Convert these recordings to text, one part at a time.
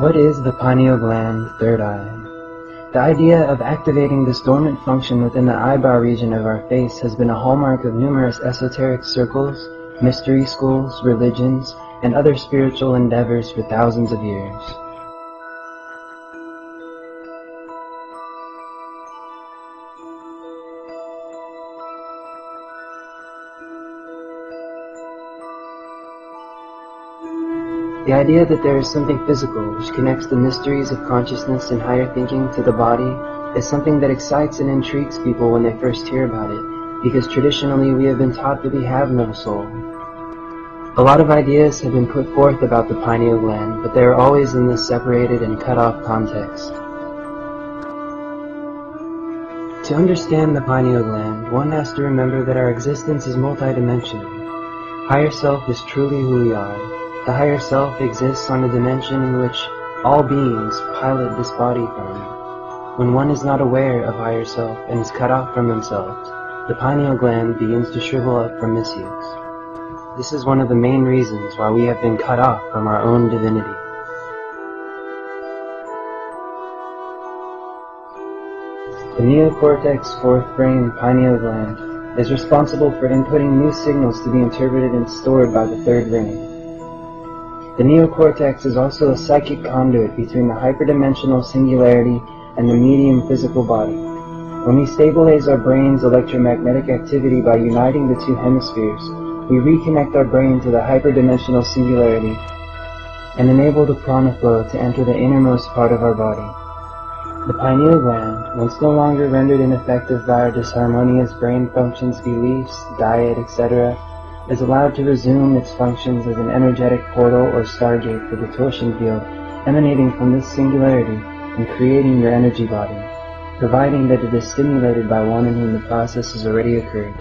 What is the pineal gland, third eye? The idea of activating this dormant function within the eyebrow region of our face has been a hallmark of numerous esoteric circles, mystery schools, religions, and other spiritual endeavors for thousands of years. The idea that there is something physical which connects the mysteries of consciousness and higher thinking to the body is something that excites and intrigues people when they first hear about it, because traditionally we have been taught that we have no soul. A lot of ideas have been put forth about the pineal gland, but they are always in this separated and cut off context. To understand the pineal gland, one has to remember that our existence is multidimensional. Higher self is truly who we are. The higher self exists on a dimension in which all beings pilot this body from. When one is not aware of higher self and is cut off from themselves, the pineal gland begins to shrivel up from misuse. This is one of the main reasons why we have been cut off from our own divinity. The neocortex fourth brain pineal gland is responsible for inputting new signals to be interpreted and stored by the third brain. The neocortex is also a psychic conduit between the hyperdimensional singularity and the medium physical body. When we stabilize our brain's electromagnetic activity by uniting the two hemispheres, we reconnect our brain to the hyperdimensional singularity and enable the prana flow to enter the innermost part of our body. The pineal gland, once no longer rendered ineffective by our disharmonious brain functions, beliefs, diet, etc., is allowed to resume its functions as an energetic portal or stargate for the torsion field emanating from this singularity and creating your energy body, providing that it is stimulated by one in whom the process has already occurred.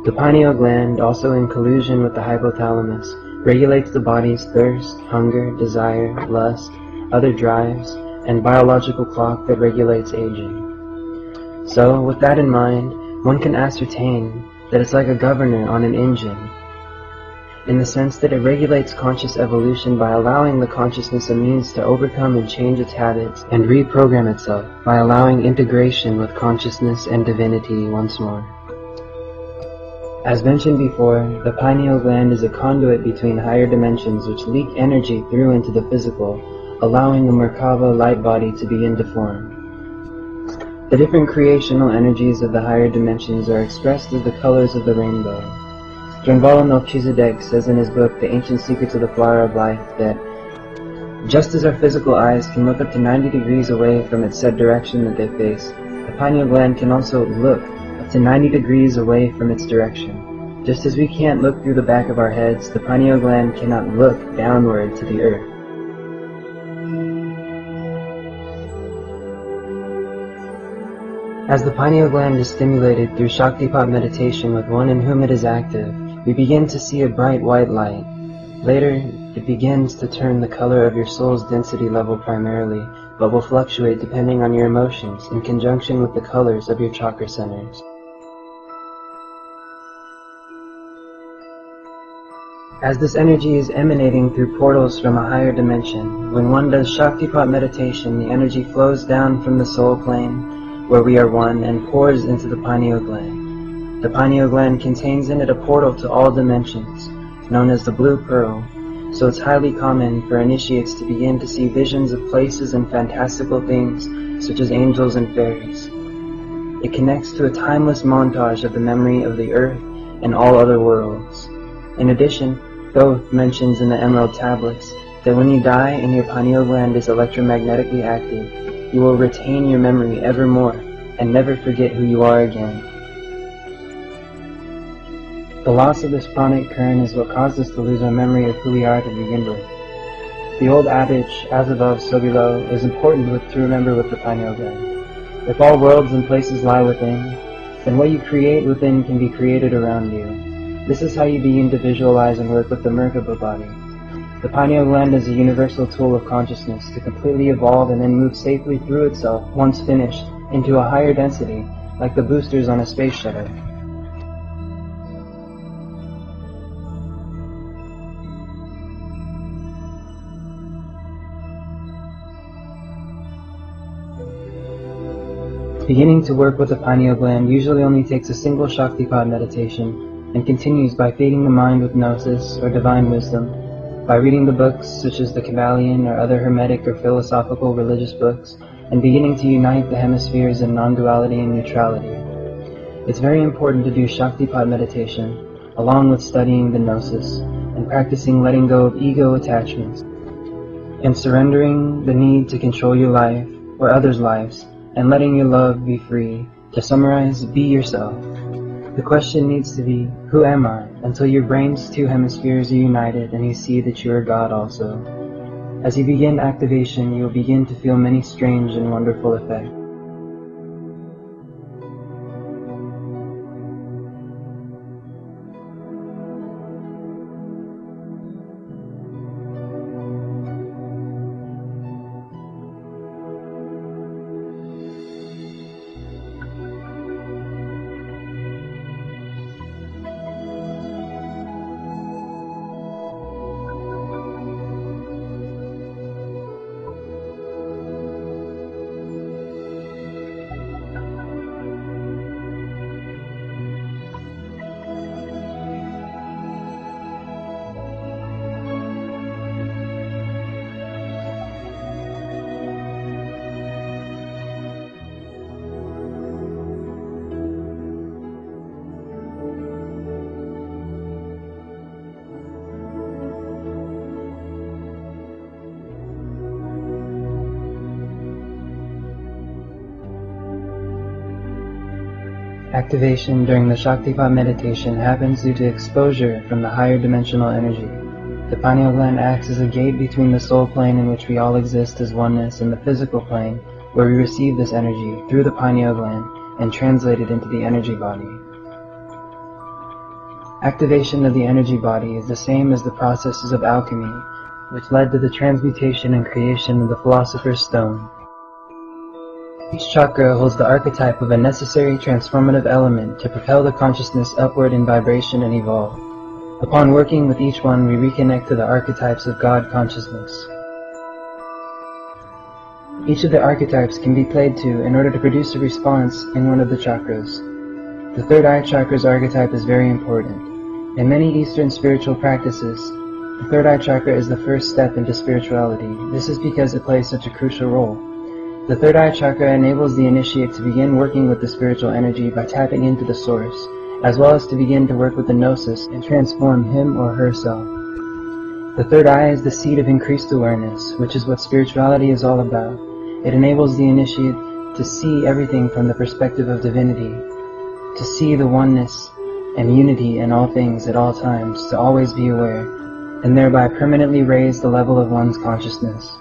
The pineal gland, also in collusion with the hypothalamus, regulates the body's thirst, hunger, desire, lust, other drives, and biological clock that regulates aging. So, with that in mind, one can ascertain that it's like a governor on an engine, in the sense that it regulates conscious evolution by allowing the consciousness a means to overcome and change its habits and reprogram itself by allowing integration with consciousness and divinity once more. As mentioned before, the pineal gland is a conduit between higher dimensions which leak energy through into the physical, allowing the Merkaba light body to begin to form. The different creational energies of the higher dimensions are expressed as the colors of the rainbow. Drunvala Melchizedek says in his book, The Ancient Secrets of the Flower of Life, that just as our physical eyes can look up to 90 degrees away from its said direction that they face, the pineal gland can also look up to 90 degrees away from its direction. Just as we can't look through the back of our heads, the pineal gland cannot look downward to the earth. As the pineal gland is stimulated through Shaktipat meditation with one in whom it is active, we begin to see a bright white light. Later, it begins to turn the color of your soul's density level primarily, but will fluctuate depending on your emotions in conjunction with the colors of your chakra centers. As this energy is emanating through portals from a higher dimension, when one does Shaktipat meditation, the energy flows down from the soul plane, where we are one, and pours into the pineal gland. The pineal gland contains in it a portal to all dimensions, known as the blue pearl, so it's highly common for initiates to begin to see visions of places and fantastical things, such as angels and fairies. It connects to a timeless montage of the memory of the earth and all other worlds. In addition, Thoth mentions in the Emerald Tablets that when you die and your pineal gland is electromagnetically active, you will retain your memory evermore and never forget who you are again. The loss of this pranic current is what caused us to lose our memory of who we are to begin with. The old adage, as above, so below, is important to remember with the pineal gland. If all worlds and places lie within, then what you create within can be created around you. This is how you begin to visualize and work with the Merkaba body. The pineal gland is a universal tool of consciousness to completely evolve and then move safely through itself, once finished, into a higher density, like the boosters on a space shuttle. Beginning to work with the pineal gland usually only takes a single Shaktipat meditation and continues by feeding the mind with gnosis or divine wisdom, by reading the books such as the Kabbalion or other hermetic or philosophical religious books, and beginning to unite the hemispheres in non-duality and neutrality. It's very important to do Shaktipat meditation along with studying the gnosis and practicing letting go of ego attachments and surrendering the need to control your life or others' lives and letting your love be free. To summarize, be yourself. The question needs to be, who am I? Until your brain's two hemispheres are united and you see that you are God also. As you begin activation, you will begin to feel many strange and wonderful effects. Activation during the Shaktipat meditation happens due to exposure from the higher dimensional energy. The pineal gland acts as a gate between the soul plane in which we all exist as oneness and the physical plane where we receive this energy through the pineal gland and translate it into the energy body. Activation of the energy body is the same as the processes of alchemy, which led to the transmutation and creation of the Philosopher's Stone. Each chakra holds the archetype of a necessary transformative element to propel the consciousness upward in vibration and evolve. Upon working with each one, we reconnect to the archetypes of God consciousness. Each of the archetypes can be played to in order to produce a response in one of the chakras. The third eye chakra's archetype is very important. In many Eastern spiritual practices, the third eye chakra is the first step into spirituality. This is because it plays such a crucial role. The third eye chakra enables the initiate to begin working with the spiritual energy by tapping into the source, as well as to begin to work with the gnosis and transform him or herself. The third eye is the seat of increased awareness, which is what spirituality is all about. It enables the initiate to see everything from the perspective of divinity, to see the oneness and unity in all things at all times, to always be aware, and thereby permanently raise the level of one's consciousness.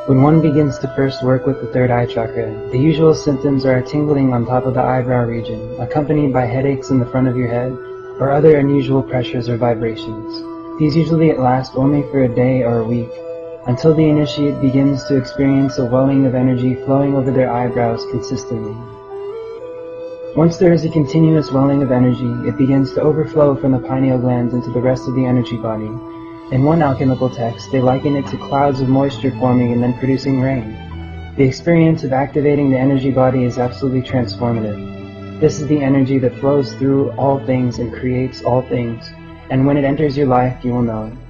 When one begins to first work with the third eye chakra, the usual symptoms are a tingling on top of the eyebrow region, accompanied by headaches in the front of your head, or other unusual pressures or vibrations. These usually last only for a day or a week, until the initiate begins to experience a welling of energy flowing over their eyebrows consistently. Once there is a continuous welling of energy, it begins to overflow from the pineal glands into the rest of the energy body. In one alchemical text, they liken it to clouds of moisture forming and then producing rain. The experience of activating the energy body is absolutely transformative. This is the energy that flows through all things and creates all things, and when it enters your life, you will know it.